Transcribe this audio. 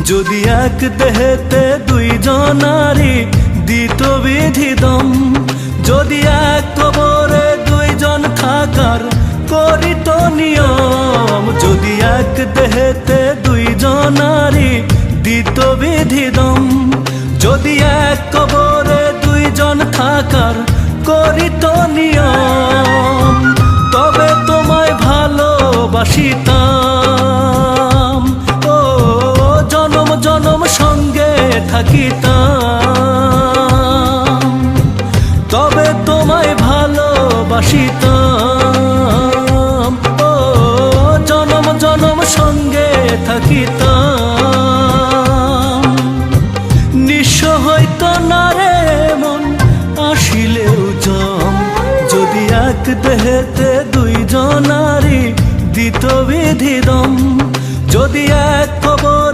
যদি এক দেহেতে দুইজনারি দিত বিধি দম, যদি এক কবরে দুইজন থাকার করিত নিয়ম, যদি এক দেহেতে দুইজনারি দিত বিধি দম, যদি এক কবরে দুইজন থাকার করিত নিয়ম, তবে তোমায় ভালোবাসিতাম, ও জনম জনম সঙ্গে থাকিতাম, তবে তোমায় ভালোবাসিতাম, ও জনম জনম সঙ্গে থাকিতাম। নিঃস্ব হইতো না রে মন আসিলেও জম, যদি এক দেহেতে দুইজনারি দিত বিধি দম, যদি এক কবর